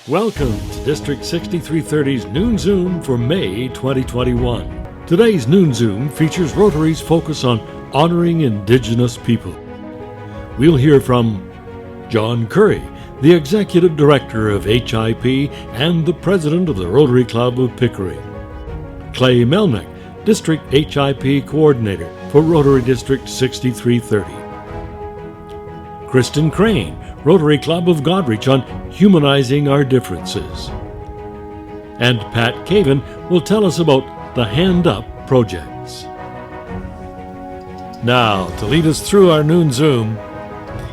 Welcome to District 6330's Noon Zoom for May 2021. Today's Noon Zoom features Rotary's focus on honoring Indigenous people. We'll hear from John Currie, the Executive Director of H.I.P. and the President of the Rotary Club of Pickering. Clay Melnike, District H.I.P. Coordinator for Rotary District 6330. Kristin Crane, Rotary Club of Goderich, on humanizing our differences. And Pat Cavan will tell us about the Hand Up projects. Now, to lead us through our Noon Zoom,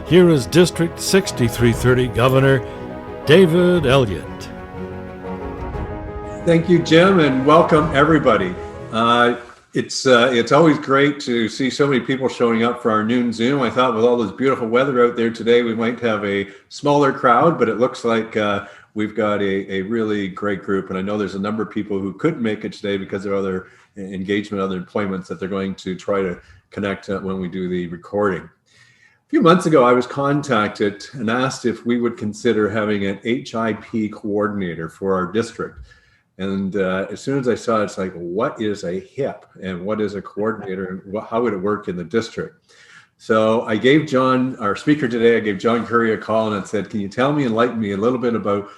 here is District 6330 Governor David Elliott. Thank you, Jim, and welcome everybody. It's always great to see so many people showing up for our Noon Zoom. I thought with all this beautiful weather out there today, we might have a smaller crowd, but it looks like we've got a really great group. And I know there's a number of people who couldn't make it today because of other engagement, other employments that they're going to try to connect when we do the recording. A few months ago, I was contacted and asked if we would consider having an H.I.P. coordinator for our district. And as soon as I saw it, it's like, what is a H.I.P. and what is a coordinator and how would it work in the district? So I gave John, our speaker today, I gave John Currie a call and I said, can you tell me, enlighten me a little bit about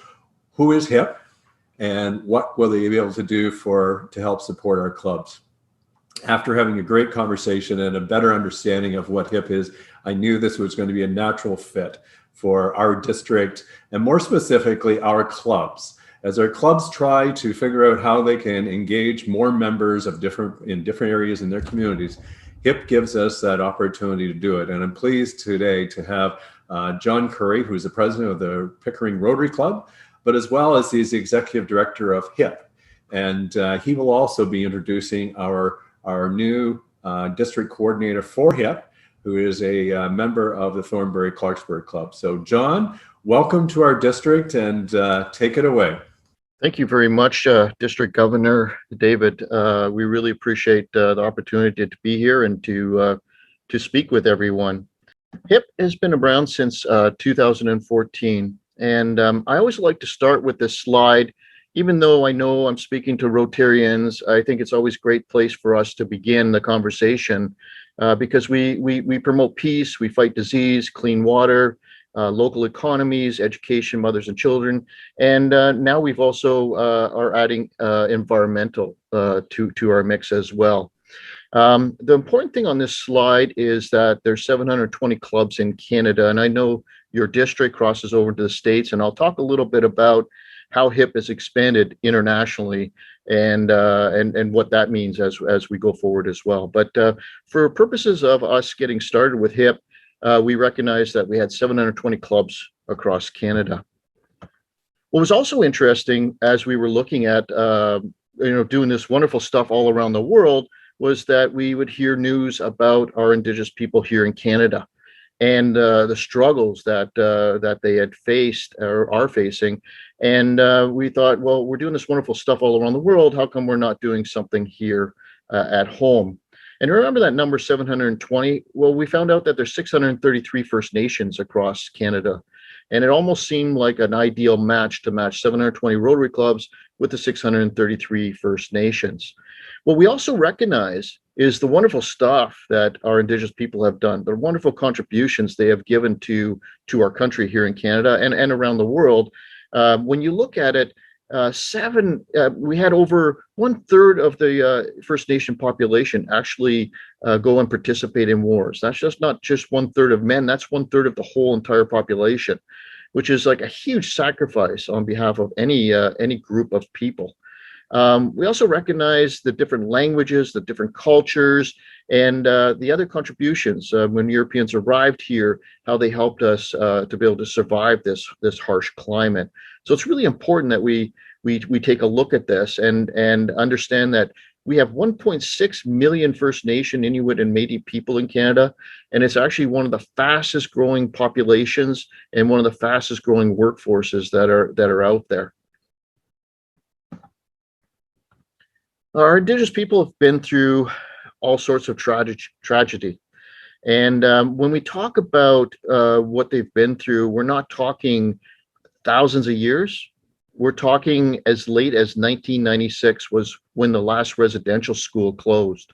who is H.I.P. and what will they be able to do to help support our clubs? After having a great conversation and a better understanding of what H.I.P. is, I knew this was going to be a natural fit for our district and more specifically our clubs. As our clubs try to figure out how they can engage more members in different areas in their communities, H.I.P. gives us that opportunity to do it. And I'm pleased today to have John Currie, who's the president of the Pickering Rotary Club, but as well as he's the executive director of H.I.P. And he will also be introducing our new district coordinator for H.I.P., who is a member of the Thornbury-Clarksburg Club. So John, welcome to our district and take it away. Thank you very much, District Governor David. We really appreciate the opportunity to be here and to speak with everyone. H.I.P. has been around since 2014, and I always like to start with this slide. Even though I know I'm speaking to Rotarians, I think it's always a great place for us to begin the conversation because we promote peace, we fight disease, clean water, local economies, education, mothers and children, and now we've also are adding environmental to our mix as well. The important thing on this slide is that there's 720 clubs in Canada, and I know your district crosses over to the States, and I'll talk a little bit about how H.I.P. has expanded internationally and what that means as we go forward as well. But for purposes of us getting started with H.I.P., we recognized that we had 720 clubs across Canada. What was also interesting as we were looking at doing this wonderful stuff all around the world was that we would hear news about our Indigenous people here in Canada and the struggles that they had faced or are facing. And we thought, well, we're doing this wonderful stuff all around the world. How come we're not doing something here at home? And remember that number 720? Well, we found out that there's 633 First Nations across Canada. And it almost seemed like an ideal match to match 720 Rotary clubs with the 633 First Nations. What we also recognize is the wonderful stuff that our Indigenous people have done, the wonderful contributions they have given to our country here in Canada and around the world. When you look at it, we had over 1/3 of the First Nation population actually go and participate in wars. That's just not just 1/3 of men, that's 1/3 of the whole entire population, which is like a huge sacrifice on behalf of any group of people. We also recognize the different languages, the different cultures, and the other contributions when Europeans arrived here, how they helped us to be able to survive this harsh climate. So it's really important that we take a look at this and understand that we have 1.6 million First Nation, Inuit, and Métis people in Canada, and it's actually one of the fastest growing populations and one of the fastest growing workforces that are out there. Our Indigenous people have been through all sorts of tragedy. And when we talk about what they've been through, we're not talking thousands of years. We're talking as late as 1996 was when the last residential school closed.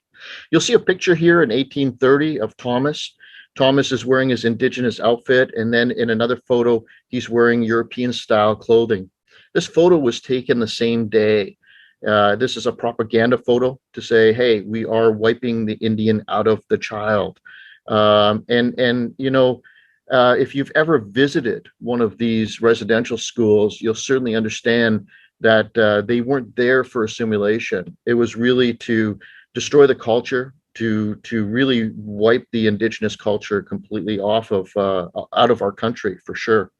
You'll see a picture here in 1830 of Thomas. Thomas is wearing his Indigenous outfit, and then in another photo, he's wearing European-style clothing. This photo was taken the same day. This is a propaganda photo to say, hey, we are wiping the Indian out of the child. If you've ever visited one of these residential schools, you'll certainly understand that they weren't there for assimilation. It was really to destroy the culture, to really wipe the Indigenous culture completely off of out of our country, for sure.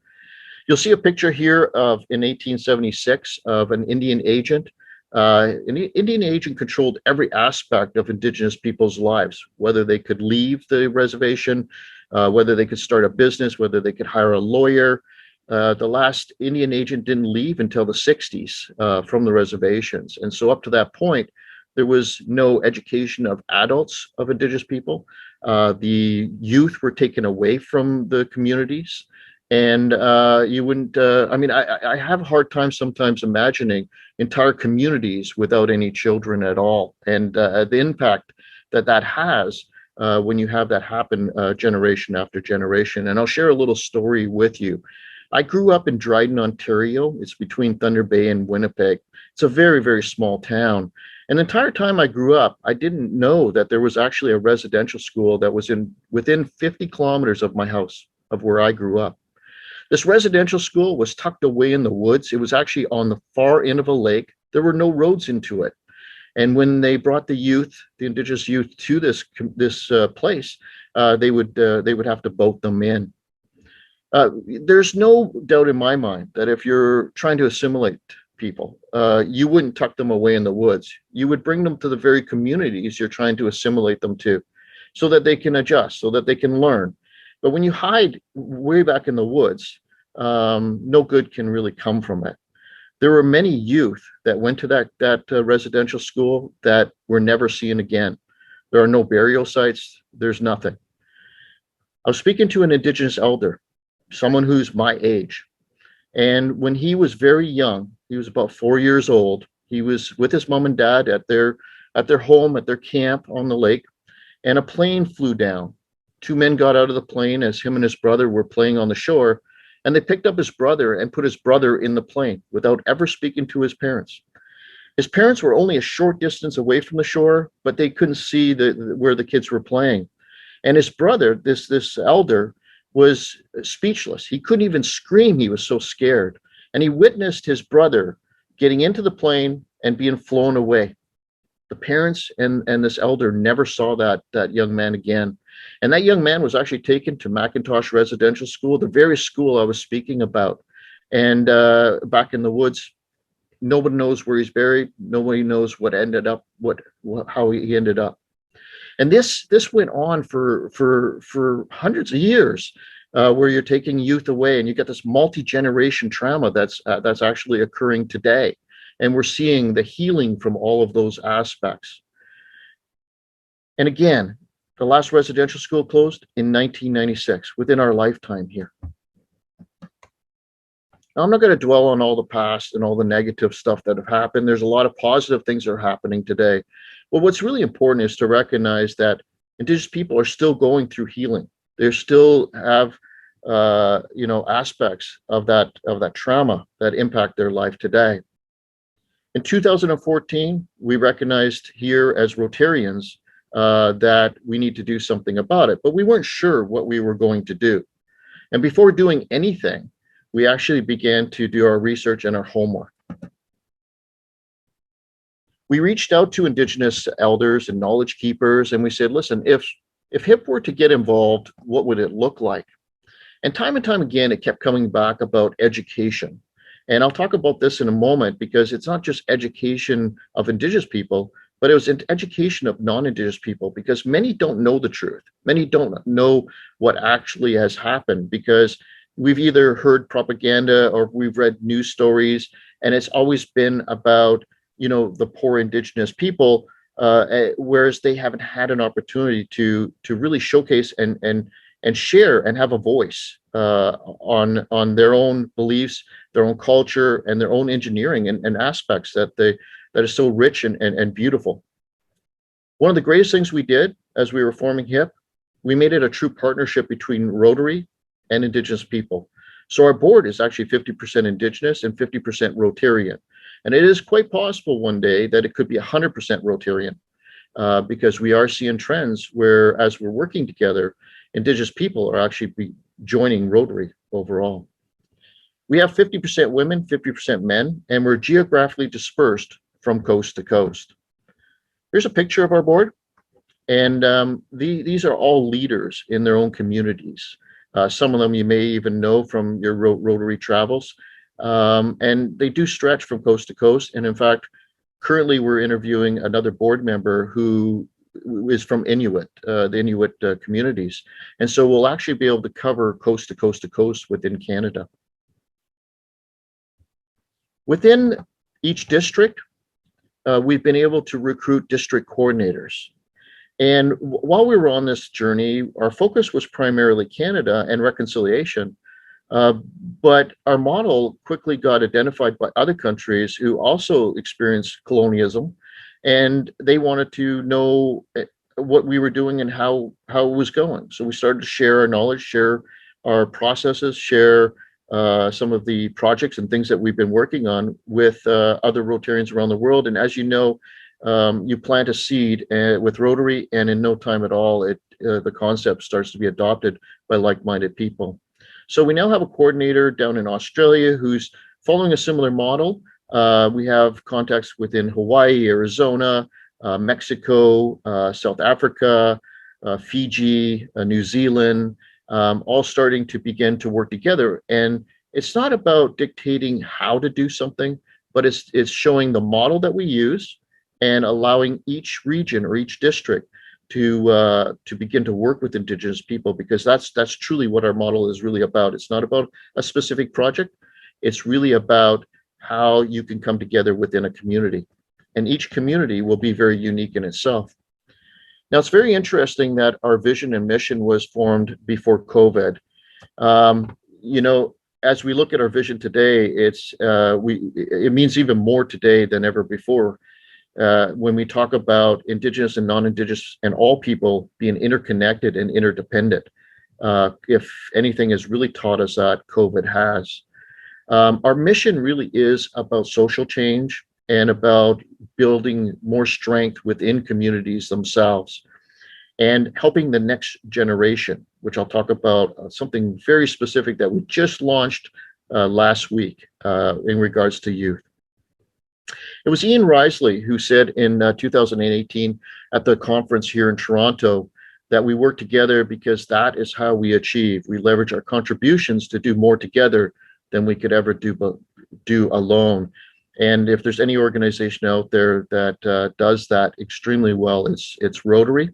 You'll see a picture here of in 1876 of an Indian agent. An Indian agent controlled every aspect of Indigenous people's lives, whether they could leave the reservation, whether they could start a business, whether they could hire a lawyer. The last Indian agent didn't leave until the 60s from the reservations. And so up to that point, there was no education of adults of Indigenous people. The youth were taken away from the communities. And you wouldn't, I have a hard time sometimes imagining entire communities without any children at all. And the impact that has when you have that happen generation after generation. And I'll share a little story with you. I grew up in Dryden, Ontario. It's between Thunder Bay and Winnipeg. It's a very, very small town. And the entire time I grew up, I didn't know that there was actually a residential school that was within 50 kilometers of my house, of where I grew up. This residential school was tucked away in the woods. It was actually on the far end of a lake. There were no roads into it. And when they brought the youth, the Indigenous youth, to this place, they would have to boat them in. There's no doubt in my mind that if you're trying to assimilate people, you wouldn't tuck them away in the woods. You would bring them to the very communities you're trying to assimilate them to, so that they can adjust, so that they can learn. But when you hide way back in the woods, no good can really come from it. There were many youth that went to that residential school that were never seen again. There are no burial sites. There's nothing. I was speaking to an Indigenous elder, someone who's my age. And when he was very young, he was about 4 years old. He was with his mom and dad at their home, at their camp on the lake, and a plane flew down. Two men got out of the plane as him and his brother were playing on the shore, and they picked up his brother and put his brother in the plane without ever speaking to his parents. His parents were only a short distance away from the shore, but they couldn't see where the kids were playing. And his brother, this elder, was speechless. He couldn't even scream. He was so scared. And he witnessed his brother getting into the plane and being flown away. The parents and this elder never saw that young man again. And that young man was actually taken to McIntosh Residential School, the very school I was speaking about. And back in the woods, nobody knows where he's buried. Nobody knows what ended up, how he ended up. And this went on for hundreds of years, where you're taking youth away, and you get this multi-generation trauma that's actually occurring today. And we're seeing the healing from all of those aspects. And again, the last residential school closed in 1996, within our lifetime here. Now, I'm not going to dwell on all the past and all the negative stuff that have happened. There's a lot of positive things that are happening today. Well, what's really important is to recognize that Indigenous people are still going through healing. They still have, aspects of that trauma that impact their life today. In 2014, we recognized here as Rotarians that we need to do something about it, but we weren't sure what we were going to do. And before doing anything, we actually began to do our research and our homework. We reached out to Indigenous elders and knowledge keepers, and we said, listen, if H.I.P were to get involved, what would it look like? And time again, it kept coming back about education. And I'll talk about this in a moment, because it's not just education of Indigenous people, but it was an education of non-Indigenous people, because many don't know the truth. Many don't know what actually has happened, because we've either heard propaganda or we've read news stories, and it's always been about, the poor Indigenous people whereas they haven't had an opportunity to really showcase and share and have a voice on their own beliefs, their own culture, and their own engineering and aspects that is so rich and beautiful. One of the greatest things we did as we were forming H.I.P, we made it a true partnership between Rotary and Indigenous people. So our board is actually 50% Indigenous and 50% Rotarian. And it is quite possible one day that it could be 100% Rotarian, because we are seeing trends where, as we're working together, Indigenous people are actually joining Rotary overall. We have 50% women, 50% men, and we're geographically dispersed from coast to coast. Here's a picture of our board, and these are all leaders in their own communities. Some of them you may even know from your Rotary travels, and they do stretch from coast to coast. And in fact, currently we're interviewing another board member who is from Inuit, the Inuit communities. And so we'll actually be able to cover coast to coast to coast within Canada. Within each district, we've been able to recruit district coordinators. And while we were on this journey, our focus was primarily Canada and reconciliation. But our model quickly got identified by other countries who also experienced colonialism, and they wanted to know what we were doing and how it was going. So we started to share our knowledge, share our processes, share some of the projects and things that we've been working on with other Rotarians around the world. And as you know, you plant a seed with Rotary, and in no time at all, the concept starts to be adopted by like-minded people. So we now have a coordinator down in Australia who's following a similar model. We have contacts within Hawaii, Arizona, Mexico, South Africa, Fiji, New Zealand, all starting to begin to work together. And it's not about dictating how to do something, but it's showing the model that we use and allowing each region or each district to begin to work with Indigenous people, because that's truly what our model is really about. It's not about a specific project. It's really about how you can come together within a community, and each community will be very unique in itself. Now, it's very interesting that our vision and mission was formed before COVID. You know, as we look at our vision today, it means even more today than ever before. When we talk about Indigenous and non-Indigenous and all people being interconnected and interdependent, if anything has really taught us that, COVID has. Our mission really is about social change and about building more strength within communities themselves and helping the next generation, which I'll talk about something very specific that we just launched last week in regards to youth. It was Ian Risley who said in 2018 at the conference here in Toronto that we work together because that is how we achieve. We leverage our contributions to do more together than we could ever do alone. And if there's any organization out there that does that extremely well, it's Rotary.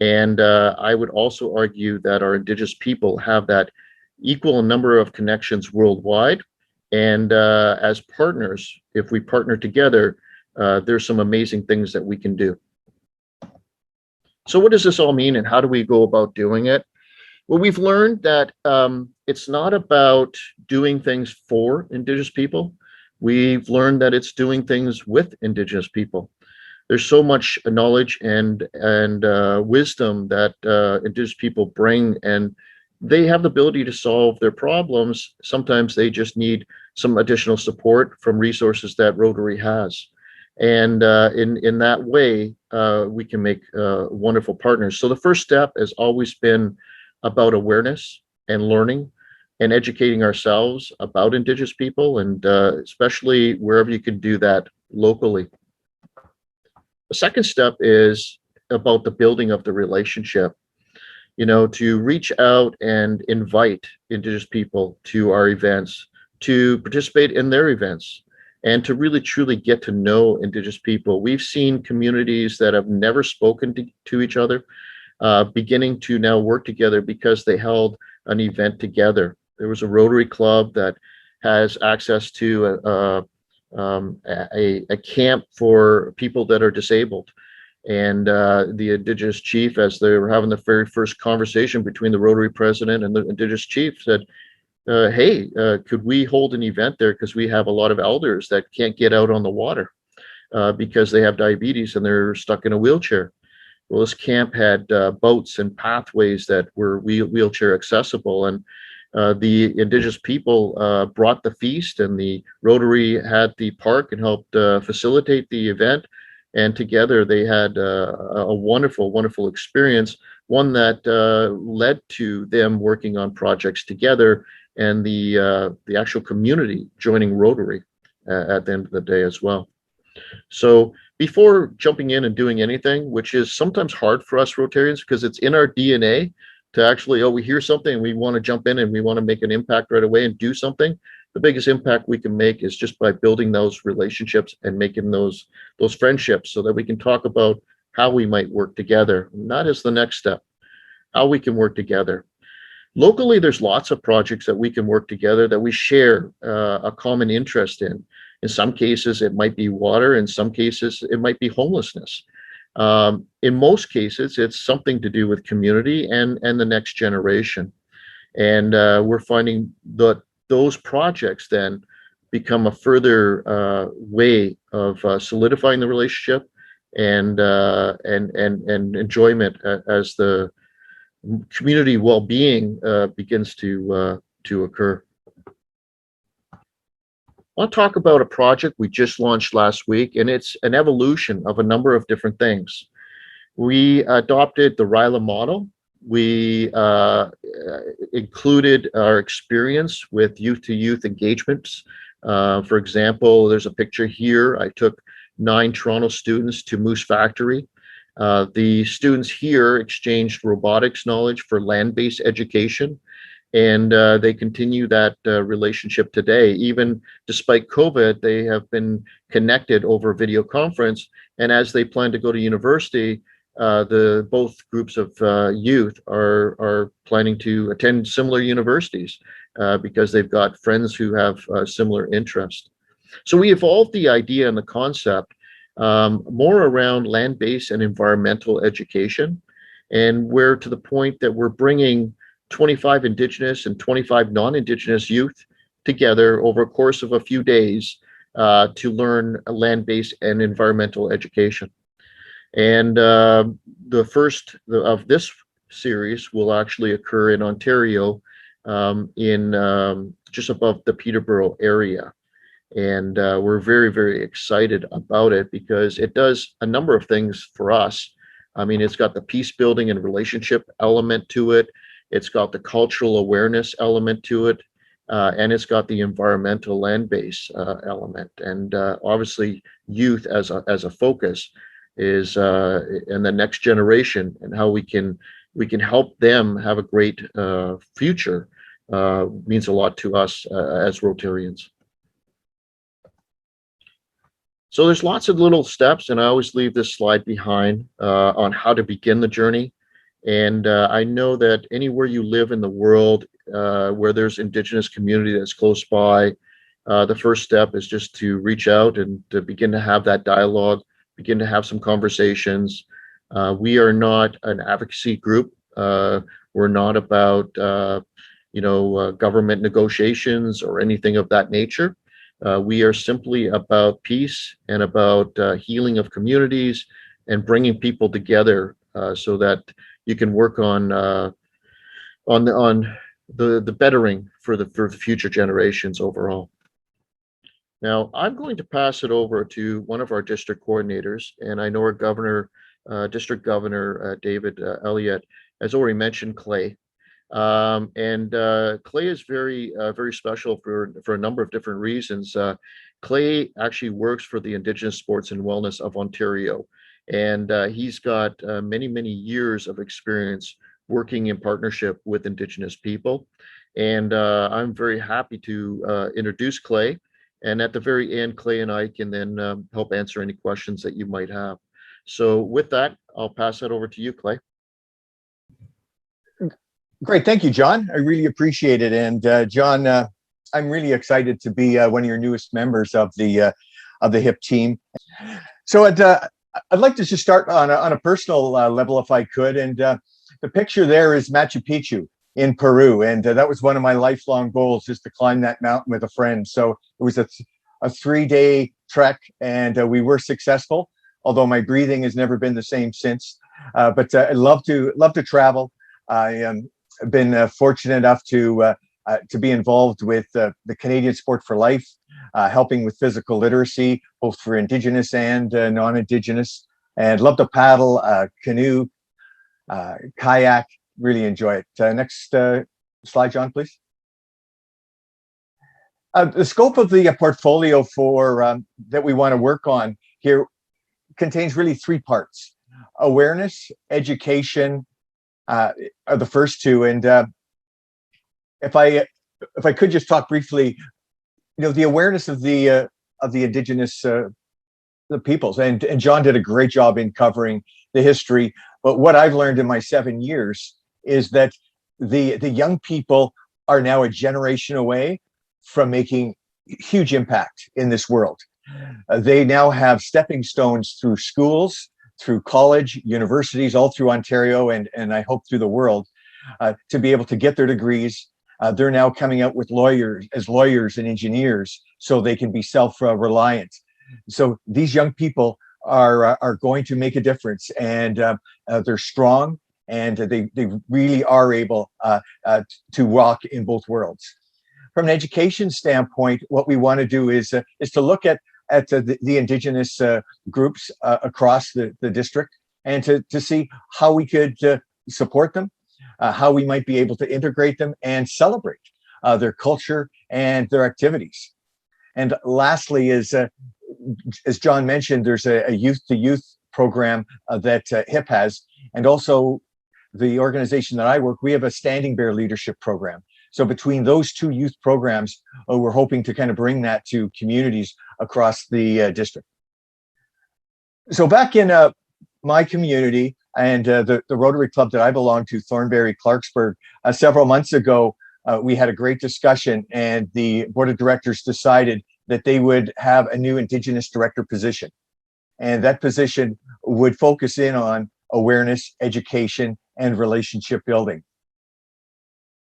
And I would also argue that our Indigenous people have that equal number of connections worldwide. And as partners, if we partner together, there's some amazing things that we can do. So what does this all mean, and how do we go about doing it? Well, we've learned that it's not about doing things for Indigenous people. We've learned that it's doing things with Indigenous people. There's so much knowledge and wisdom that Indigenous people bring, and they have the ability to solve their problems. Sometimes they just need some additional support from resources that Rotary has. And in that way, we can make wonderful partners. So the first step has always been about awareness and learning and educating ourselves about Indigenous people, and especially wherever you can do that locally. The second step is about the building of the relationship. You know, to reach out and invite Indigenous people to our events, to participate in their events, and to really truly get to know Indigenous people. We've seen communities that have never spoken to each other beginning to now work together because they held an event together. There was a Rotary Club that has access to a camp for people that are disabled. And the Indigenous chief, as they were having the very first conversation between the Rotary president and the Indigenous chief, said, hey, could we hold an event there? Because we have a lot of elders that can't get out on the water because they have diabetes and they're stuck in a wheelchair. Well, this camp had boats and pathways that were wheelchair accessible. And the Indigenous people brought the feast, and the Rotary had the park and helped facilitate the event. And together they had a wonderful, wonderful experience, one that led to them working on projects together and the actual community joining Rotary at the end of the day as well. So before jumping in and doing anything, which is sometimes hard for us Rotarians because it's in our DNA to actually, we hear something and we want to jump in and we want to make an impact right away and do something. The biggest impact we can make is just by building those relationships and making those friendships so that we can talk about how we might work together. Not as the next step, how we can work together. Locally, there's lots of projects that we can work together that we share a common interest in. In some cases, it might be water. In some cases, it might be homelessness. In most cases, it's something to do with community and the next generation. And we're finding that those projects then become a further way of solidifying the relationship and enjoyment as the community well-being begins to occur. I want to talk about a project we just launched last week, and it's an evolution of a number of different things. We adopted the RILA model. We included our experience with youth-to-youth engagements. For example, there's a picture here. I took 9 Toronto students to Moose Factory. The students here exchanged robotics knowledge for land-based education, and they continue that relationship today. Even despite COVID, they have been connected over video conference, and as they plan to go to university, both groups of youth are planning to attend similar universities because they've got friends who have similar interests. So we evolved the idea and the concept more around land-based and environmental education, and we're to the point that we're bringing 25 Indigenous and 25 non-Indigenous youth together over a course of a few days to learn land-based and environmental education. And the first of this series will actually occur in Ontario, in just above the Peterborough area. And we're very, very excited about it because it does a number of things for us. I mean, it's got the peace building and relationship element to it. It's got the cultural awareness element to it. And it's got the environmental land-based element. And obviously youth as a focus is in the next generation, and how we can help them have a great future means a lot to us as Rotarians. So there's lots of little steps, and I always leave this slide behind on how to begin the journey. And I know that anywhere you live in the world where there's Indigenous community that's close by, the first step is just to reach out and to begin to have that dialogue, begin to have some conversations. We are not an advocacy group. We're not about government negotiations or anything of that nature. We are simply about peace and about healing of communities and bringing people together so that you can work on the bettering for the future generations overall. Now, I'm going to pass it over to one of our district coordinators, and I know our district governor, David Elliott, has already mentioned Clay. Clay is very, very special for a number of different reasons. Clay actually works for the Indigenous Sports and Wellness of Ontario, and he's got many, many years of experience working in partnership with Indigenous people. And I'm very happy to introduce Clay. And at the very end, Clay and I can then help answer any questions that you might have. So with that, I'll pass that over to you, Clay. Great. Thank you, John. I really appreciate it. And John, I'm really excited to be one of your newest members of the H.I.P team. So I'd like to just start on a personal level, if I could. And the picture there is Machu Picchu in Peru, and that was one of my lifelong goals, just to climb that mountain with a friend. So it was a 3-day trek, and we were successful. Although my breathing has never been the same since. But I love to travel. I have been fortunate enough to be involved with the Canadian Sport for Life, helping with physical literacy, both for Indigenous and non-Indigenous, and love to paddle, canoe, kayak, really enjoy it. Next slide, John, please. The scope of the portfolio for that we want to work on here contains really 3 parts. Awareness, education are the first 2. And if I could just talk briefly, the awareness of the Indigenous the peoples, and John did a great job in covering the history. But what I've learned in my 7 years is that the young people are now a generation away from making huge impact in this world. They now have stepping stones through schools, through college, universities, all through Ontario, and I hope through the world, to be able to get their degrees. They're now coming out with lawyers and engineers, so they can be self-reliant. So these young people are going to make a difference, and they're strong, and they really are able to walk in both worlds. From an education standpoint, what we want to do is to look at the Indigenous groups across the district, and to see how we could support them, how we might be able to integrate them and celebrate their culture and their activities. And lastly is, as John mentioned, there's a youth-to-youth program that H.I.P has, and also the organization that I work, we have a Standing Bear Leadership Program. So between those 2 youth programs, we're hoping to kind of bring that to communities across the district. So back in my community and the Rotary Club that I belong to, Thornbury, Clarksburg, several months ago, we had a great discussion, and the board of directors decided that they would have a new Indigenous director position. And that position would focus in on awareness, education, and relationship building.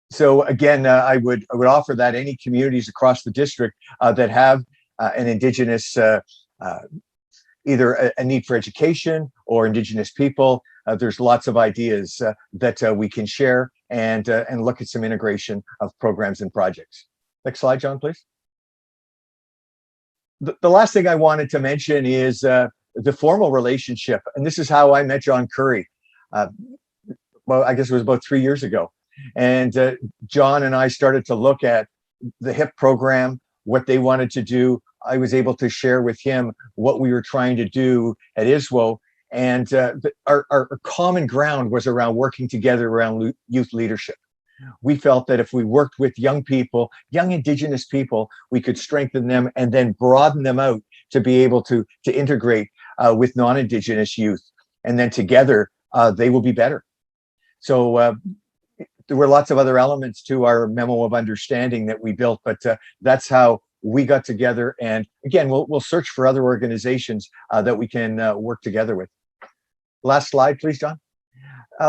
So again, I would offer that any communities across the district that have an Indigenous, either a need for education or Indigenous people, there's lots of ideas that we can share and look at some integration of programs and projects. Next slide, John, please. The last thing I wanted to mention is the formal relationship, and this is how I met John Currie. Well, I guess it was about 3 years ago. And John and I started to look at the H.I.P program, what they wanted to do. I was able to share with him what we were trying to do at ISWO. And our common ground was around working together around youth leadership. We felt that if we worked with young people, young Indigenous people, we could strengthen them and then broaden them out to be able to integrate with non-Indigenous youth. And then together, they will be better. So there were lots of other elements to our memo of understanding that we built, but that's how we got together. And again, we'll search for other organizations that we can work together with. Last slide, please, John.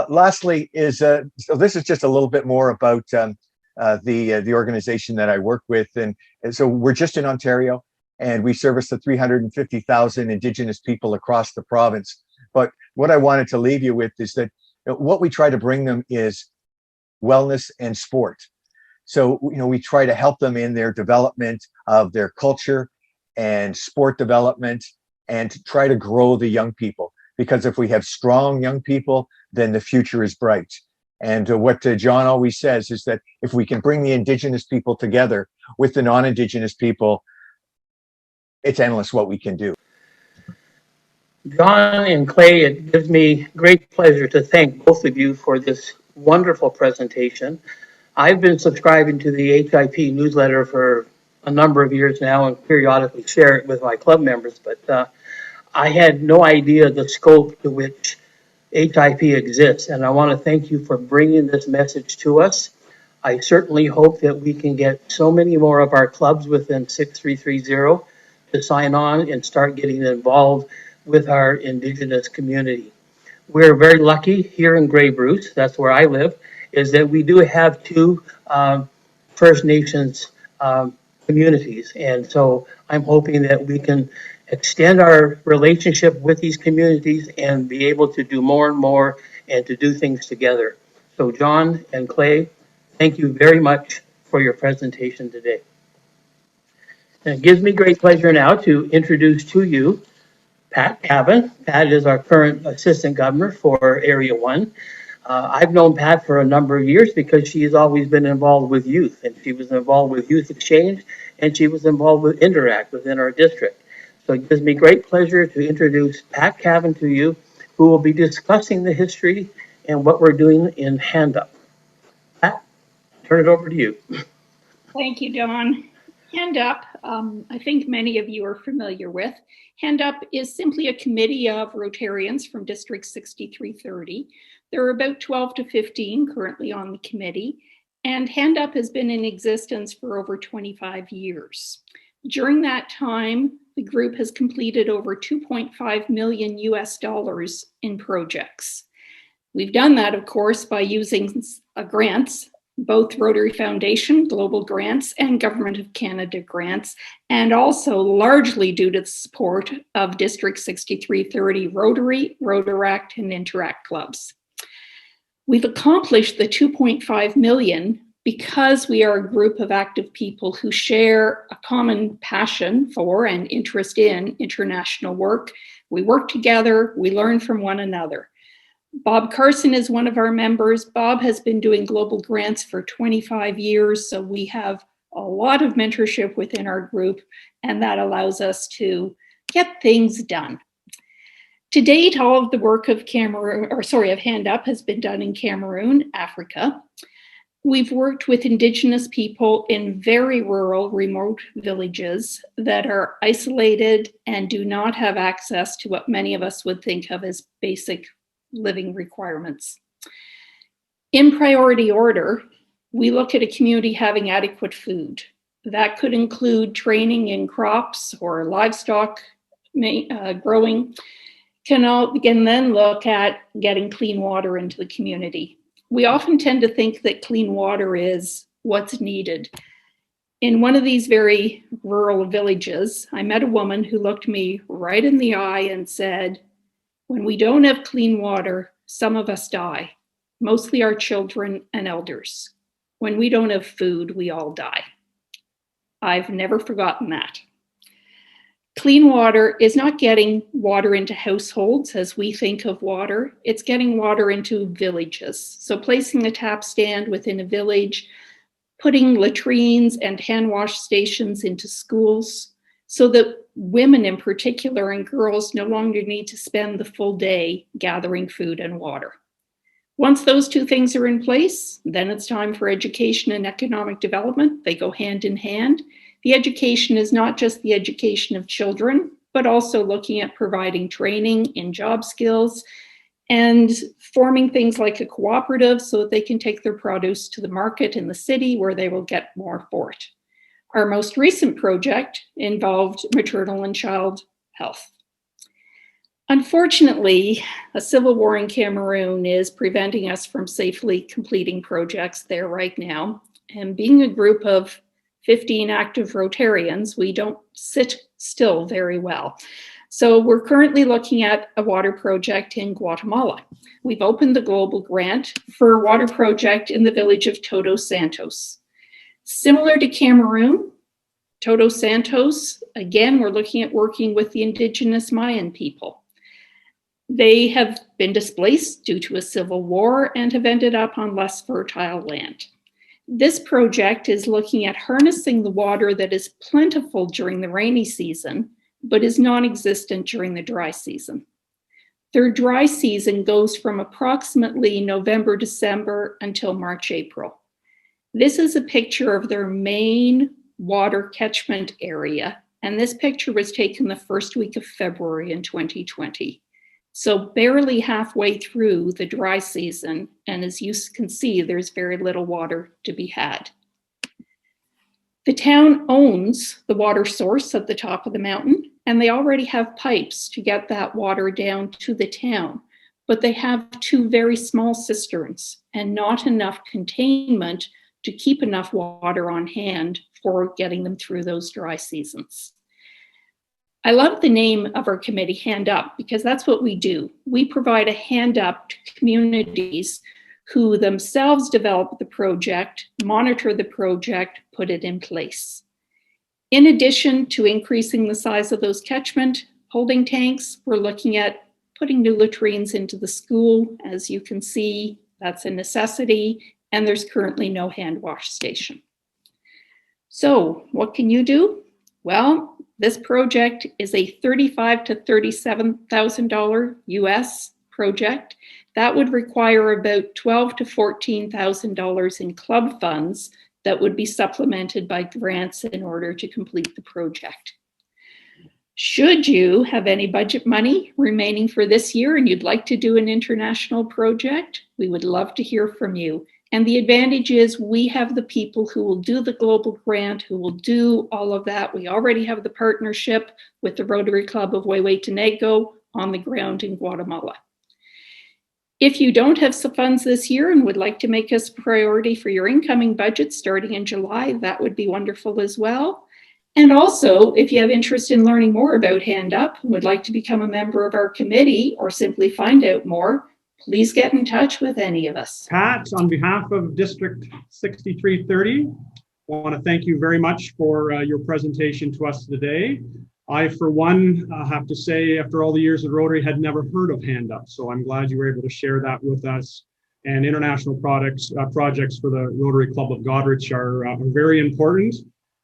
Lastly is, so this is just a little bit more about the organization that I work with. And so we're just in Ontario, and we service the 350,000 Indigenous people across the province. But what I wanted to leave you with is that what we try to bring them is wellness and sport. So, we try to help them in their development of their culture and sport development, and to try to grow the young people. Because if we have strong young people, then the future is bright. And what John always says is that if we can bring the Indigenous people together with the non-Indigenous people, it's endless what we can do. John and Clay, it gives me great pleasure to thank both of you for this wonderful presentation. I've been subscribing to the H.I.P newsletter for a number of years now and periodically share it with my club members, but I had no idea the scope to which H.I.P exists, and I want to thank you for bringing this message to us. I certainly hope that we can get so many more of our clubs within 6330 to sign on and start getting involved with our Indigenous community. We're very lucky here in Grey Bruce, that's where I live, is that we do have two First Nations communities. And so I'm hoping that we can extend our relationship with these communities and be able to do more and more and to do things together. So John and Clay, thank you very much for your presentation today. And it gives me great pleasure now to introduce to you Pat Cavan. Pat is our current Assistant Governor for Area 1. I've known Pat for a number of years because she has always been involved with youth, and she was involved with Youth Exchange, and she was involved with Interact within our district. So it gives me great pleasure to introduce Pat Cavan to you, who will be discussing the history and what we're doing in Hand Up. Pat, turn it over to you. Thank you, Don. Hand Up, I think many of you are familiar with. Hand Up is simply a committee of Rotarians from District 6330. There are about 12 to 15 currently on the committee, and Hand Up has been in existence for over 25 years. During that time, the group has completed over 2.5 million US dollars in projects. We've done that, of course, by using grants, both Rotary Foundation global grants and Government of Canada grants, and also largely due to the support of District 6330 Rotary, Rotaract, and Interact clubs. We've accomplished the 2.5 million because we are a group of active people who share a common passion for and interest in international work. We work together, we learn from one another. Bob Carson is one of our members. Bob has been doing global grants for 25 years, so we have a lot of mentorship within our group, and that allows us to get things done. To date, all of the work of Hand Up has been done in Cameroon, Africa. We've worked with Indigenous people in very rural, remote villages that are isolated and do not have access to what many of us would think of as basic living requirements. In priority order, we look at a community having adequate food. That could include training in crops or livestock growing. Can then look at getting clean water into the community. We often tend to think that clean water is what's needed. In one of these very rural villages, I met a woman who looked me right in the eye and said, "When we don't have clean water, some of us die, mostly our children and elders. When we don't have food, we all die." I've never forgotten that. Clean water is not getting water into households as we think of water. It's getting water into villages. So placing a tap stand within a village, putting latrines and hand wash stations into schools so that women in particular and girls no longer need to spend the full day gathering food and water. Once those two things are in place, then it's time for education and economic development. They go hand in hand. The education is not just the education of children, but also looking at providing training in job skills and forming things like a cooperative so that they can take their produce to the market in the city where they will get more for it. Our most recent project involved maternal and child health. Unfortunately, a civil war in Cameroon is preventing us from safely completing projects there right now. And being a group of 15 active Rotarians, we don't sit still very well. So we're currently looking at a water project in Guatemala. We've opened the global grant for a water project in the village of Todos Santos. Similar to Cameroon, Todos Santos, again, we're looking at working with the Indigenous Mayan people. They have been displaced due to a civil war and have ended up on less fertile land. This project is looking at harnessing the water that is plentiful during the rainy season, but is non-existent during the dry season. Their dry season goes from approximately November, December until March, April. This is a picture of their main water catchment area, and this picture was taken the first week of February in 2020. So barely halfway through the dry season, and as you can see, there's very little water to be had. The town owns the water source at the top of the mountain, and they already have pipes to get that water down to the town. But they have 2 very small cisterns and not enough containment to keep enough water on hand for getting them through those dry seasons. I love the name of our committee, Hand Up, because that's what we do. We provide a hand up to communities who themselves develop the project, monitor the project, put it in place. In addition to increasing the size of those catchment holding tanks, we're looking at putting new latrines into the school. As you can see, that's a necessity, and there's currently no hand wash station. So what can you do? Well, this project is a $35,000 to $37,000 US project. That would require about $12,000 to $14,000 in club funds that would be supplemented by grants in order to complete the project. Should you have any budget money remaining for this year and you'd like to do an international project, we would love to hear from you. And the advantage is we have the people who will do the global grant, who will do all of that. We already have the partnership with the Rotary Club of Huehuetenango on the ground in Guatemala. If you don't have some funds this year and would like to make us a priority for your incoming budget starting in July, that would be wonderful as well. And also, if you have interest in learning more about Hand Up and would like to become a member of our committee or simply find out more, please get in touch with any of us. Pat, on behalf of District 6330, I want to thank you very much for your presentation to us today. I, for one, have to say, after all the years of Rotary, had never heard of Hand Up, so I'm glad you were able to share that with us. And international projects for the Rotary Club of Goderich are very important.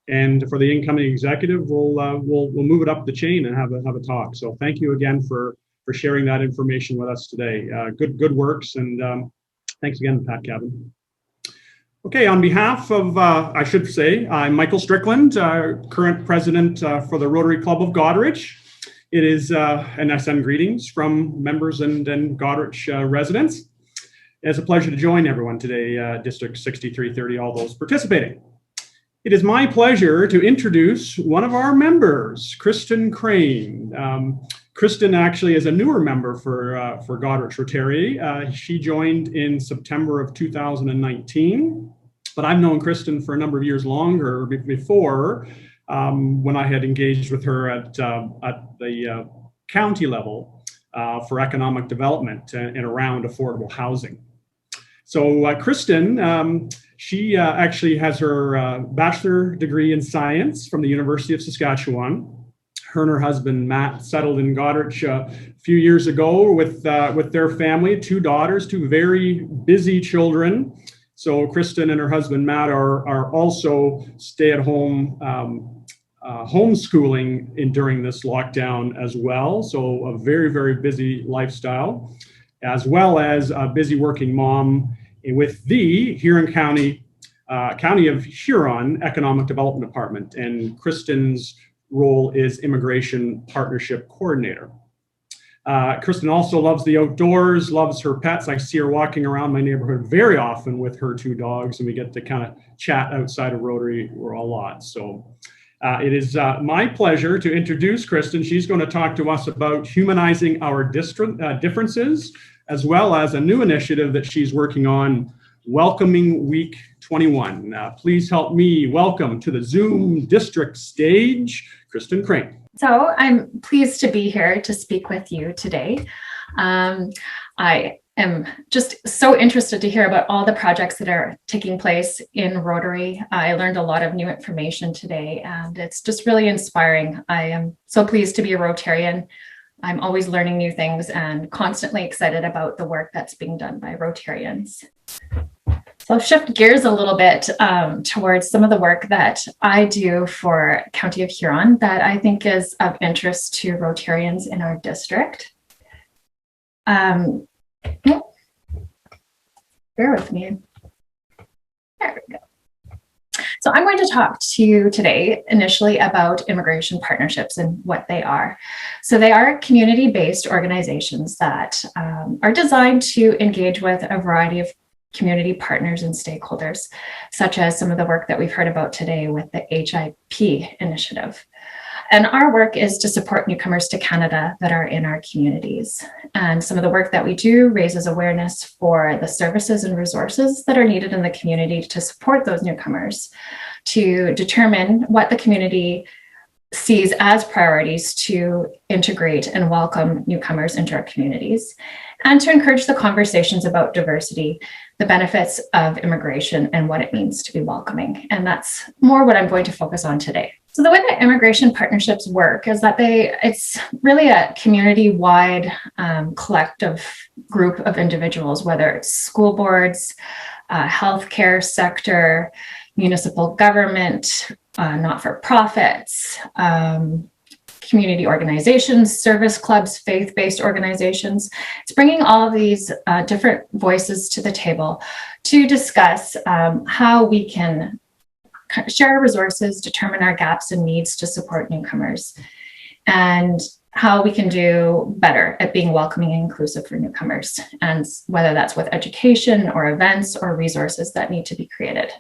And for the incoming executive, we'll move it up the chain and have a talk. So thank you again for sharing that information with us today. Good works, and thanks again, Pat Cavan. Okay, on behalf of, I should say, I'm Micheal Strickland, current president for the Rotary Club of Goderich. It is, and I send greetings from members and Goderich residents. It's a pleasure to join everyone today, District 6330, all those participating. It is my pleasure to introduce one of our members, Kristin Crane. Kristin actually is a newer member for Goderich Rotary. She joined in September of 2019, but I've known Kristin for a number of years longer before when I had engaged with her at the county level for economic development and around affordable housing. So Kristin, she actually has her bachelor degree in science from the University of Saskatchewan. Her and her husband, Matt, settled in Goderich a few years ago with their family, 2 daughters, 2 very busy children. So Kristin and her husband, Matt, are also stay-at-home homeschooling during this lockdown as well. So a very, very busy lifestyle, as well as a busy working mom with the Huron County of Huron Economic Development Department. And Kristin's role is Immigration Partnership Coordinator. Kristin also loves the outdoors, loves her pets. I see her walking around my neighborhood very often with her 2 dogs, and we get to kind of chat outside of Rotary a lot. So it is my pleasure to introduce Kristin. She's going to talk to us about humanizing our differences, as well as a new initiative that she's working on, Welcoming Week 21. Please help me welcome to the Zoom district stage, Kristin Crane. So I'm pleased to be here to speak with you today. I am just so interested to hear about all the projects that are taking place in Rotary. I learned a lot of new information today, and it's just really inspiring. I am so pleased to be a Rotarian. I'm always learning new things and constantly excited about the work that's being done by Rotarians. So I'll shift gears a little bit towards some of the work that I do for County of Huron that I think is of interest to Rotarians in our district. Bear with me. There we go. So I'm going to talk to you today initially about immigration partnerships and what they are. So they are community-based organizations that are designed to engage with a variety of community partners and stakeholders, such as some of the work that we've heard about today with the H.I.P initiative. And our work is to support newcomers to Canada that are in our communities. And some of the work that we do raises awareness for the services and resources that are needed in the community to support those newcomers, to determine what the community sees as priorities to integrate and welcome newcomers into our communities, and to encourage the conversations about diversity, the benefits of immigration, and what it means to be welcoming. And that's more what I'm going to focus on today. So the way that immigration partnerships work is that it's really a community-wide collective group of individuals, whether it's school boards, healthcare sector, municipal government, not-for-profits, community organizations, service clubs, faith-based organizations. It's bringing all of these different voices to the table to discuss how we can share our resources, determine our gaps and needs to support newcomers, and how we can do better at being welcoming and inclusive for newcomers, and whether that's with education or events or resources that need to be created.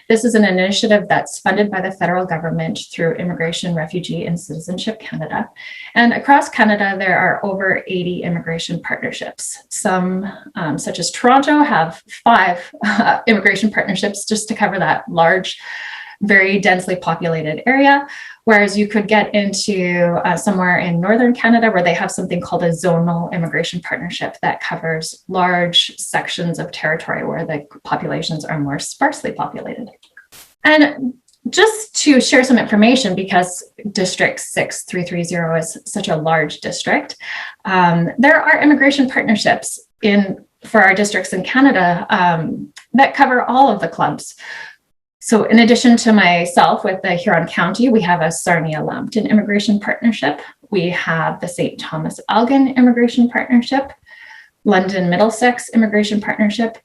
This is an initiative that's funded by the federal government through Immigration, Refugee, and Citizenship Canada. And across Canada, there are over 80 immigration partnerships. Some, such as Toronto, have 5 immigration partnerships just to cover that large, very densely populated area. Whereas you could get into somewhere in Northern Canada where they have something called a zonal immigration partnership that covers large sections of territory where the populations are more sparsely populated. And just to share some information, because District 6330 is such a large district, there are immigration partnerships for our districts in Canada that cover all of the clubs. So in addition to myself with the Huron County, we have a Sarnia-Lambton Immigration Partnership. We have the St. Thomas Elgin Immigration Partnership, London Middlesex Immigration Partnership,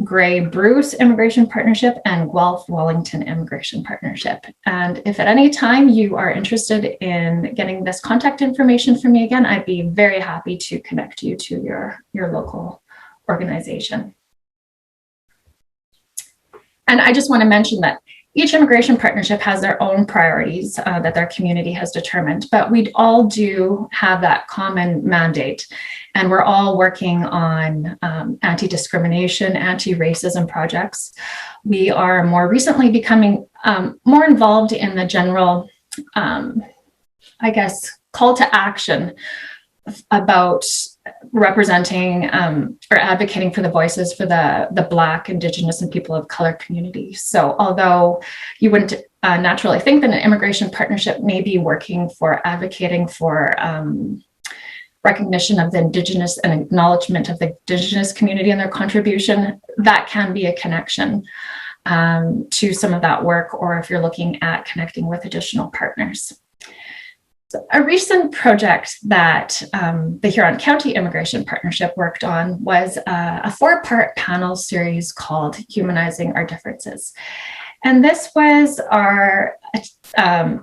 Grey Bruce Immigration Partnership, and Guelph Wellington Immigration Partnership. And if at any time you are interested in getting this contact information from me again, I'd be very happy to connect you to your local organization. And I just want to mention that each immigration partnership has their own priorities that their community has determined, but we all do have that common mandate. And we're all working on anti-discrimination, anti-racism projects. We are more recently becoming more involved in the general, call to action about representing or advocating for the voices for the Black, Indigenous, and people of color community. So although you wouldn't naturally think that an immigration partnership may be working for advocating for recognition of the Indigenous and acknowledgement of the Indigenous community and their contribution, that can be a connection to some of that work, or if you're looking at connecting with additional partners. So a recent project that the Huron County Immigration Partnership worked on was a 4-part panel series called Humanizing Our Differences. And this was our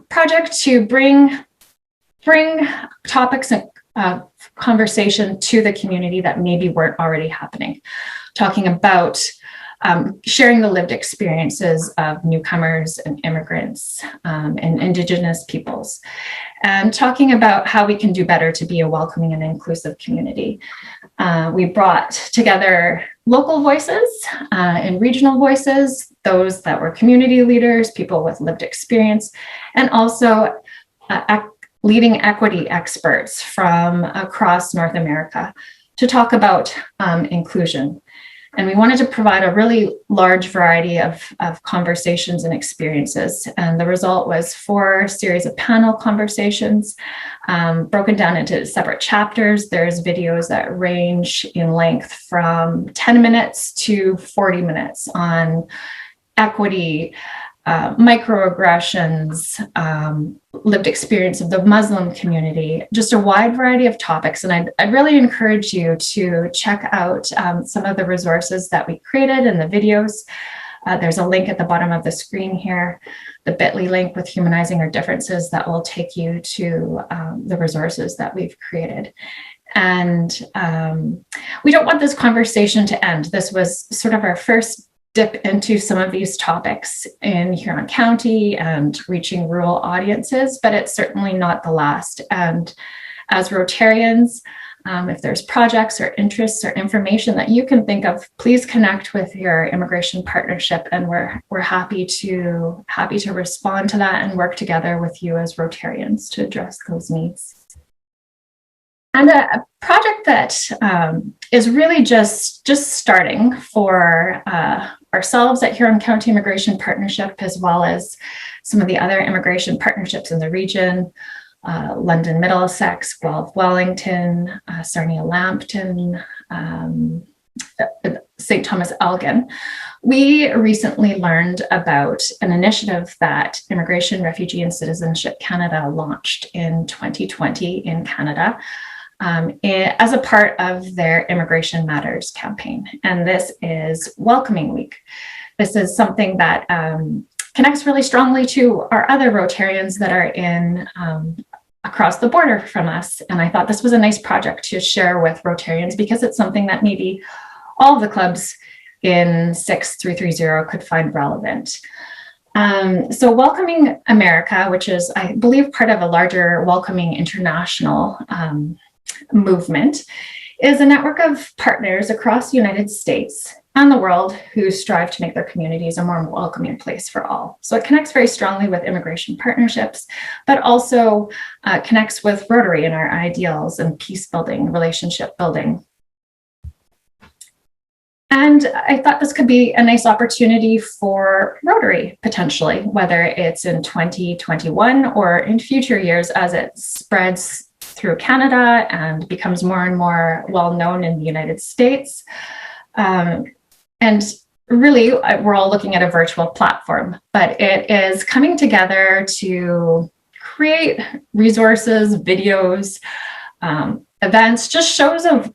project to bring topics and conversation to the community that maybe weren't already happening, talking about sharing the lived experiences of newcomers and immigrants and Indigenous peoples, and talking about how we can do better to be a welcoming and inclusive community. We brought together local voices and regional voices, those that were community leaders, people with lived experience, and also leading equity experts from across North America to talk about inclusion. And we wanted to provide a really large variety of conversations and experiences. And the result was 4 series of panel conversations broken down into separate chapters. There's videos that range in length from 10 minutes to 40 minutes on equity, microaggressions, lived experience of the Muslim community, just a wide variety of topics. And I'd really encourage you to check out some of the resources that we created and the videos. There's a link at the bottom of the screen here, the bit.ly link with Humanizing Our Differences, that will take you to the resources that we've created. And we don't want this conversation to end. This was sort of our first dip into some of these topics in Huron County and reaching rural audiences, but it's certainly not the last. And as Rotarians, if there's projects or interests or information that you can think of, please connect with your immigration partnership, and we're happy to respond to that and work together with you as Rotarians to address those needs. And a project that is really just starting for ourselves at Huron County Immigration Partnership, as well as some of the other immigration partnerships in the region, London Middlesex, Guelph Wellington, Sarnia Lambton, St. Thomas Elgin. We recently learned about an initiative that Immigration, Refugee and Citizenship Canada launched in 2020 in Canada, as a part of their Immigration Matters campaign. And this is Welcoming Week. This is something that connects really strongly to our other Rotarians that are in across the border from us. And I thought this was a nice project to share with Rotarians, because it's something that maybe all of the clubs in 6330 could find relevant. So Welcoming America, which is, I believe, part of a larger Welcoming International movement, is a network of partners across the United States and the world who strive to make their communities a more welcoming place for all. So it connects very strongly with immigration partnerships, but also connects with Rotary and our ideals and peace building, relationship building. And I thought this could be a nice opportunity for Rotary, potentially, whether it's in 2021 or in future years as it spreads through Canada and becomes more and more well-known in the United States. And really, we're all looking at a virtual platform, but it is coming together to create resources, videos, events, just shows of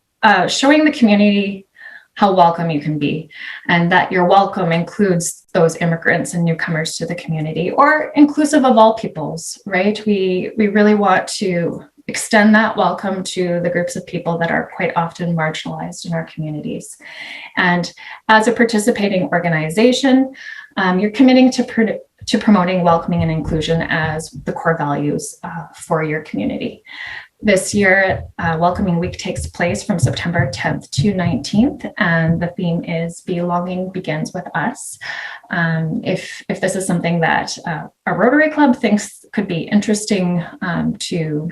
showing the community how welcome you can be, and that your welcome includes those immigrants and newcomers to the community, or inclusive of all peoples, right? We really want to extend that welcome to the groups of people that are quite often marginalized in our communities. And as a participating organization, you're committing to promoting welcoming and inclusion as the core values for your community. This year, Welcoming Week takes place from September 10th to 19th, and the theme is Belonging Begins with Us. If this is something that a Rotary Club thinks could be interesting to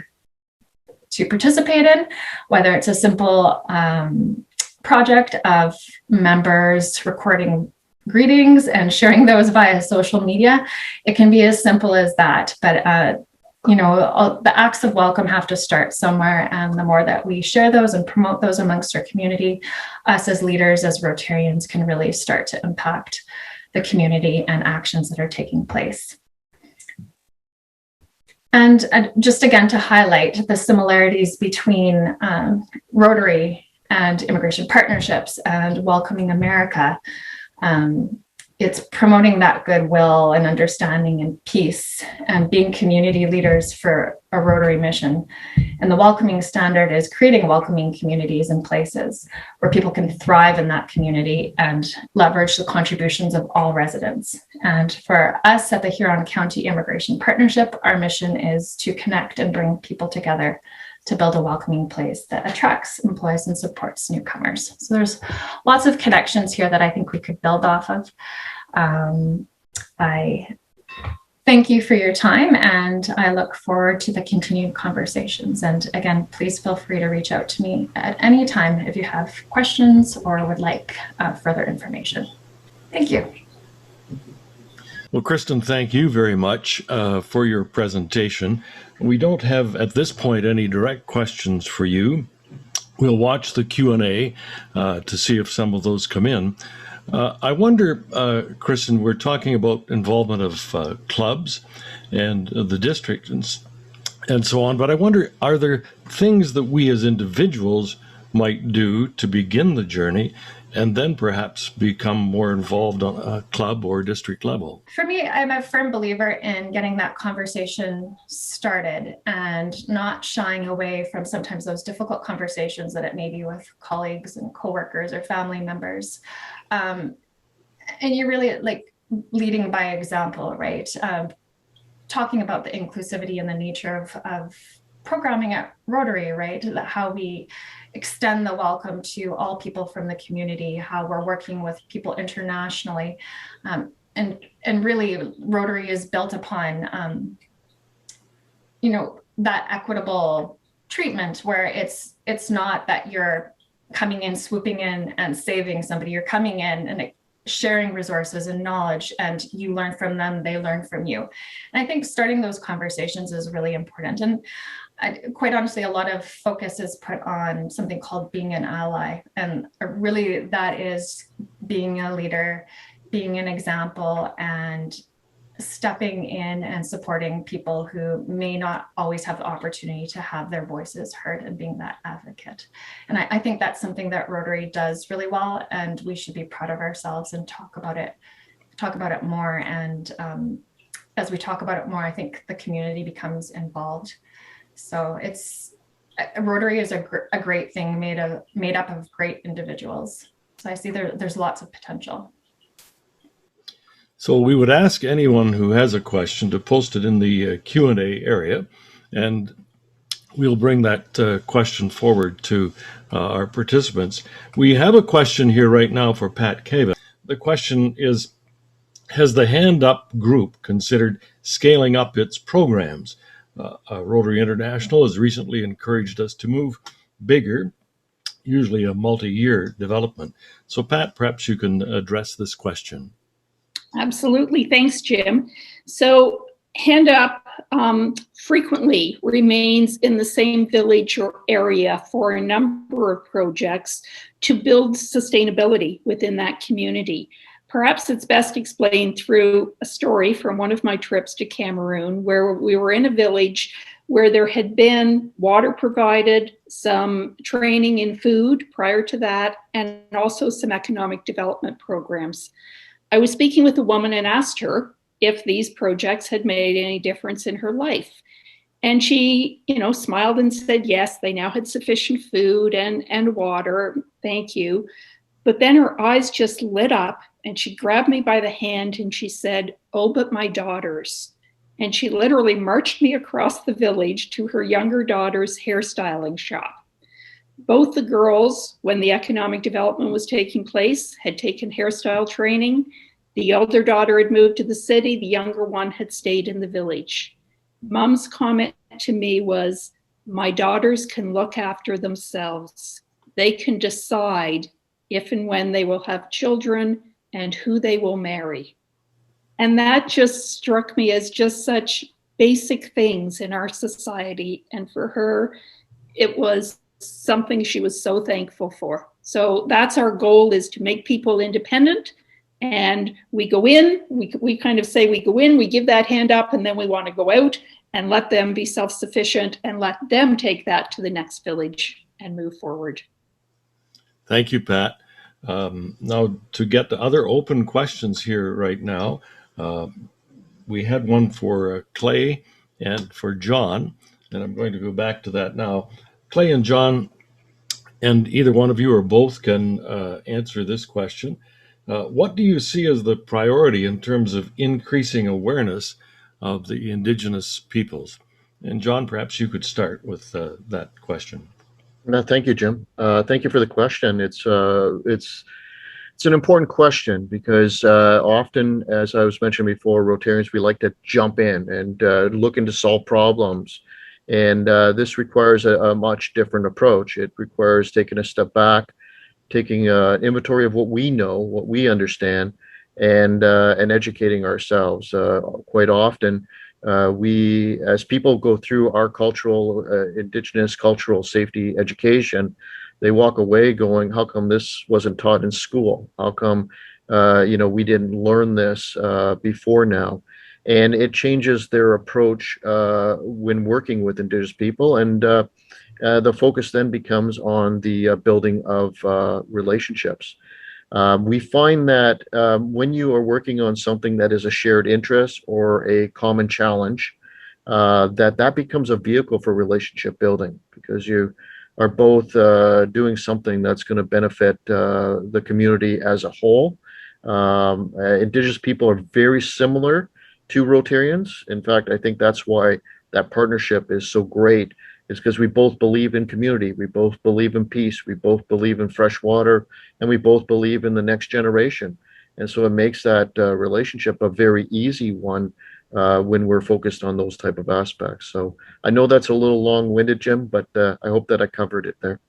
participate in, whether it's a simple project of members recording greetings and sharing those via social media, it can be as simple as that. But the acts of welcome have to start somewhere, and the more that we share those and promote those amongst our community, us as leaders, as Rotarians, can really start to impact the community and actions that are taking place. And just again to highlight the similarities between Rotary and immigration partnerships and Welcoming America, it's promoting that goodwill and understanding and peace and being community leaders for a Rotary mission. And the welcoming standard is creating welcoming communities and places where people can thrive in that community and leverage the contributions of all residents. And for us at the Huron County Immigration Partnership, our mission is to connect and bring people together to build a welcoming place that attracts, employs, and supports newcomers. So there's lots of connections here that I think we could build off of. I thank you for your time, and I look forward to the continued conversations. And again, please feel free to reach out to me at any time if you have questions or would like further information. Thank you. Well, Kristin, thank you very much for your presentation. We don't have, at this point, any direct questions for you. We'll watch the Q&A to see if some of those come in. I wonder, Kristin, we're talking about involvement of clubs and the district and so on, but I wonder, are there things that we as individuals might do to begin the journey and then perhaps become more involved on a club or district level? For me, I'm a firm believer in getting that conversation started and not shying away from sometimes those difficult conversations that it may be with colleagues and coworkers or family members. and you really like leading by example, right? Talking about the inclusivity and the nature of programming at Rotary, right? How we extend the welcome to all people from the community, how we're working with people internationally. And really Rotary is built upon, you know, that equitable treatment where it's not that you're coming in, swooping in and saving somebody. You're coming in and sharing resources and knowledge, and you learn from them, they learn from you. And I think starting those conversations is really important. And quite honestly, a lot of focus is put on something called being an ally. And really that is being a leader, being an example, and stepping in and supporting people who may not always have the opportunity to have their voices heard, and being that advocate. And I think that's something that Rotary does really well, and we should be proud of ourselves and talk about it more. And as we talk about it more, I think the community becomes involved. So Rotary is a great thing made up of great individuals. So I see there's lots of potential. So we would ask anyone who has a question to post it in the Q&A area, and we'll bring that question forward to our participants. We have a question here right now for Pat Cavan. The question is, has the Hand Up group considered scaling up its programs? Rotary International has recently encouraged us to move bigger, usually a multi-year development. So Pat, perhaps you can address this question. Absolutely. Thanks, Jim. So Hand Up frequently remains in the same village or area for a number of projects to build sustainability within that community. Perhaps it's best explained through a story from one of my trips to Cameroon, where we were in a village where there had been water provided, some training in food prior to that, and also some economic development programs. I was speaking with a woman and asked her if these projects had made any difference in her life. And she, smiled and said, yes, they now had sufficient food and water. Thank you. But then her eyes just lit up and she grabbed me by the hand and she said, oh, but my daughters. And she literally marched me across the village to her younger daughter's hairstyling shop. Both the girls, when the economic development was taking place, had taken hairstyle training. The elder daughter had moved to the city. The younger one had stayed in the village. Mom's comment to me was, my daughters can look after themselves. They can decide if and when they will have children and who they will marry. And that just struck me as just such basic things in our society. And for her, it was something she was so thankful for. So that's our goal, is to make people independent. And we go in, we kind of say we go in, we give that hand up, and then we want to go out and let them be self-sufficient and let them take that to the next village and move forward. Thank you, Pat. Now, to get the other open questions here right now, we had one for Clay and for John, and I'm going to go back to that now. Clay and John, and either one of you or both can answer this question. What do you see as the priority in terms of increasing awareness of the Indigenous peoples? And John, perhaps you could start with that question. No, thank you, Jim. Thank you for the question. It's an important question because often, as I was mentioning before, Rotarians, we like to jump in and looking to solve problems. And this requires a much different approach. It requires taking a step back, taking an inventory of what we know, what we understand, and educating ourselves. Quite often, we, as people go through our Indigenous cultural safety education, they walk away going, how come this wasn't taught in school? How come, we didn't learn this before now? And it changes their approach when working with Indigenous people. And the focus then becomes on the building of relationships. We find that when you are working on something that is a shared interest or a common challenge, that becomes a vehicle for relationship building, because you are both doing something that's going to benefit the community as a whole, Indigenous people are very similar to Rotarians. In fact, I think that's why that partnership is so great, is because we both believe in community, we both believe in peace, we both believe in fresh water, and we both believe in the next generation. And so it makes that relationship a very easy one when we're focused on those type of aspects. So I know that's a little long-winded, Jim, but I hope that I covered it there.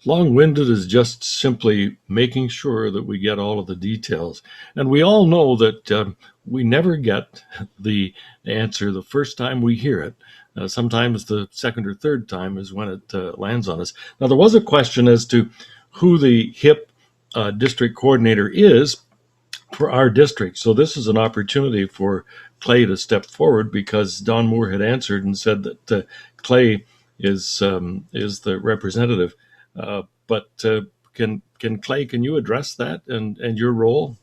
Long-winded is just simply making sure that we get all of the details. And we all know that we never get the answer the first time we hear it. Sometimes the second or third time is when it lands on us. Now, there was a question as to who the HIP district coordinator is for our district. So this is an opportunity for Clay to step forward, because Don Moore had answered and said that Clay is the representative. But can Clay, can you address that and your role?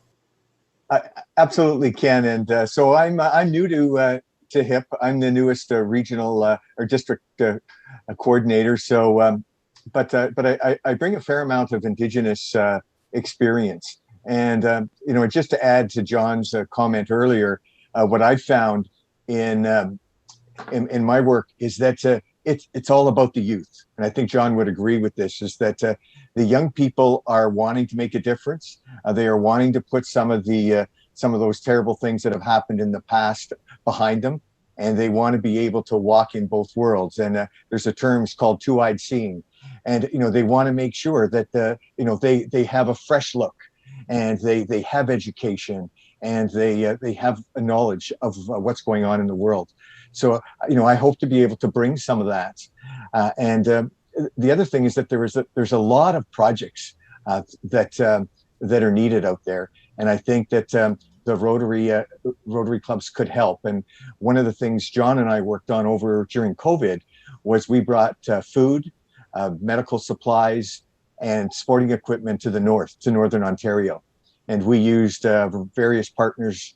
I absolutely can. And so I'm new to HIP. I'm the newest regional or district coordinator. So, but I bring a fair amount of Indigenous experience. And just to add to John's comment earlier, what I found in my work is that it's all about the youth. And I think John would agree with this, is that the young people are wanting to make a difference. They are wanting to put some of those terrible things that have happened in the past behind them. And they want to be able to walk in both worlds. And there's a term called two-eyed seeing. And, they want to make sure that, they have a fresh look, and they have education, and they have a knowledge of what's going on in the world. So, I hope to be able to bring some of that. And the other thing is that there's a lot of projects that are needed out there. And I think that the Rotary clubs could help. And one of the things John and I worked on over during COVID was we brought food, medical supplies, and sporting equipment to the north, to Northern Ontario. And we used various partners,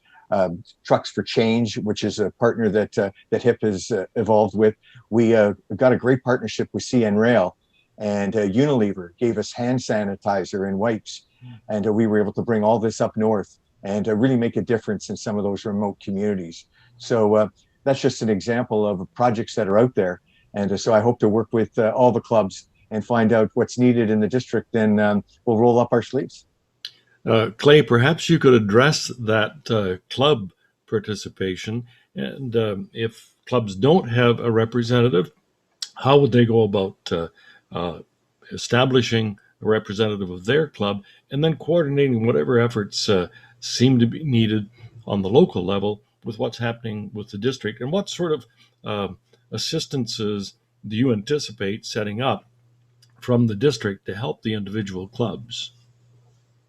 Trucks for Change, which is a partner that HIP has evolved with. We got a great partnership with CN Rail, and Unilever gave us hand sanitizer and wipes. And we were able to bring all this up north and really make a difference in some of those remote communities. So that's just an example of projects that are out there. And so I hope to work with all the clubs and find out what's needed in the district, and we'll roll up our sleeves. Clay, perhaps you could address that club participation. And if clubs don't have a representative, how would they go about establishing a representative of their club, and then coordinating whatever efforts seem to be needed on the local level with what's happening with the district? And what sort of assistances do you anticipate setting up from the district to help the individual clubs?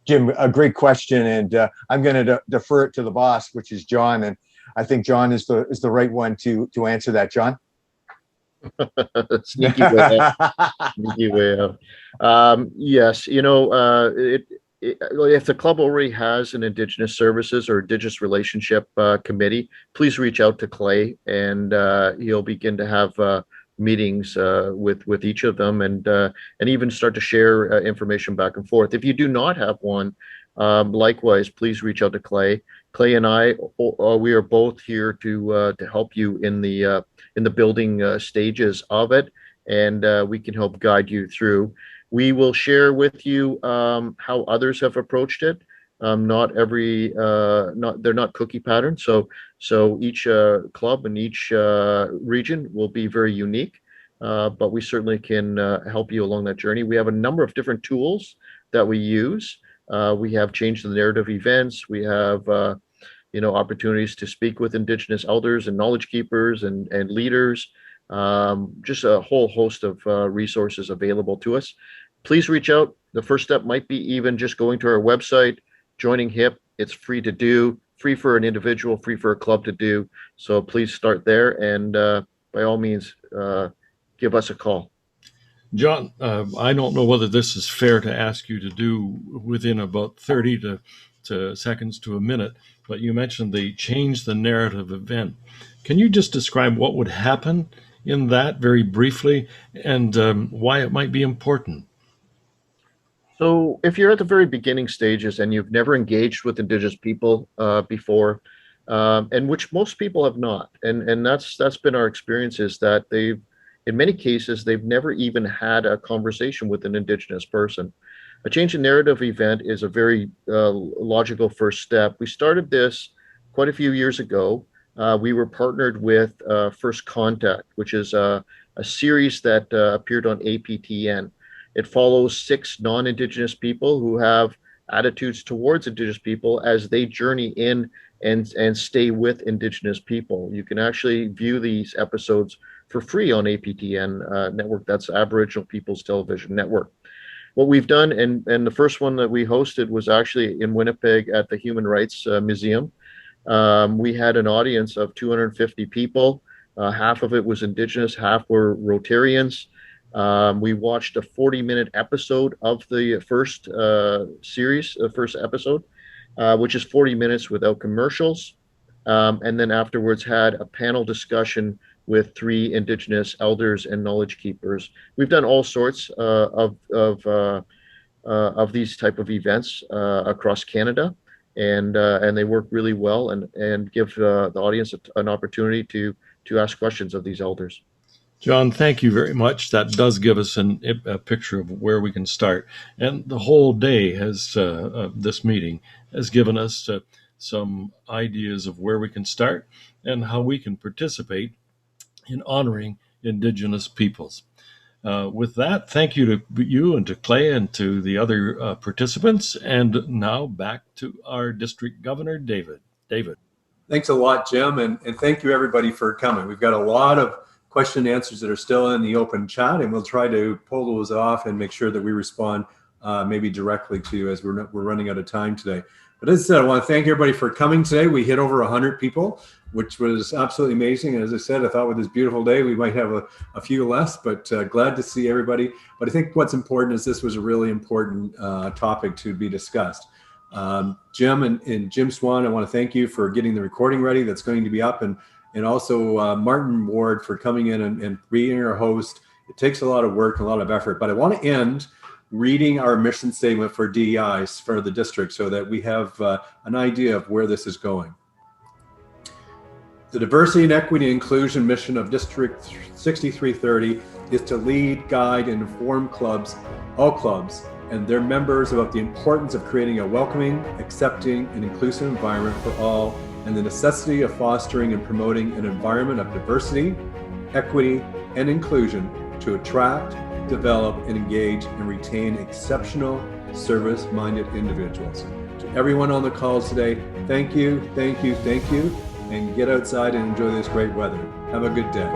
Jim, a great question, and I'm going to defer it to the boss, which is John, and I think John is the right one to answer that. John. Sneaky way out. Sneaky way out. Yes, if the club already has an Indigenous Services or Indigenous Relationship Committee, please reach out to Clay, and he'll begin to have meetings with each of them, and even start to share information back and forth. If you do not have one, likewise, please reach out to Clay. Clay and I, we are both here to help you in the building stages of it, and we can help guide you through. We will share with you how others have approached it. They're not cookie pattern. So each club and each region will be very unique, but we certainly can help you along that journey. We have a number of different tools that we use. We have Change the Narrative events. We have opportunities to speak with Indigenous elders and knowledge keepers and leaders. Just a whole host of resources available to us. Please reach out. The first step might be even just going to our website, joining HIP. It's free to do, free for an individual, free for a club to do. So please start there, and by all means, give us a call. John, I don't know whether this is fair to ask you to do within about 30 to seconds to a minute, but you mentioned the Change the Narrative event. Can you just describe what would happen in that very briefly, and why it might be important? So if you're at the very beginning stages and you've never engaged with Indigenous people before, and which most people have not, and that's been our experience, is that in many cases, they've never even had a conversation with an Indigenous person. A change in narrative event is a very logical first step. We started this quite a few years ago. We were partnered with First Contact, which is a series that appeared on APTN. It follows 6 non-Indigenous people who have attitudes towards Indigenous people as they journey in and stay with Indigenous people. You can actually view these episodes for free on APTN network. That's Aboriginal People's Television Network. What we've done, and the first one that we hosted was actually in Winnipeg at the Human Rights Museum. We had an audience of 250 people. Half of it was Indigenous, half were Rotarians. We watched a 40-minute episode of the first series, the first episode, which is 40 minutes without commercials. And then afterwards had a panel discussion with 3 Indigenous elders and knowledge keepers. We've done all sorts of these type of events across Canada, and they work really well and give the audience an opportunity to ask questions of these elders. John, thank you very much. That does give us a picture of where we can start. And the whole day has, this meeting has given us some ideas of where we can start and how we can participate in honoring Indigenous peoples. With that, thank you to you and to Clay and to the other participants. And now back to our district governor, David. David. Thanks a lot, Jim. And thank you, everybody, for coming. We've got a lot of question and answers that are still in the open chat, and we'll try to pull those off and make sure that we respond maybe directly to you as we're running out of time today. But as I said, I want to thank everybody for coming today. We hit over 100 people, which was absolutely amazing. And as I said, I thought with this beautiful day, we might have a few less, but glad to see everybody. But I think what's important is this was a really important topic to be discussed. Jim and Jim Swan, I want to thank you for getting the recording ready. That's going to be up, and also Martin Ward for coming in and being our host. It takes a lot of work and a lot of effort, but I want to end reading our mission statement for DEI for the district so that we have an idea of where this is going. The diversity and equity and inclusion mission of District 6330 is to lead, guide, and inform all clubs and their members about the importance of creating a welcoming, accepting, and inclusive environment for all, and the necessity of fostering and promoting an environment of diversity, equity, and inclusion to attract, develop, and engage and retain exceptional service-minded individuals. To everyone on the calls today, thank you, thank you, thank you, and get outside and enjoy this great weather. Have a good day.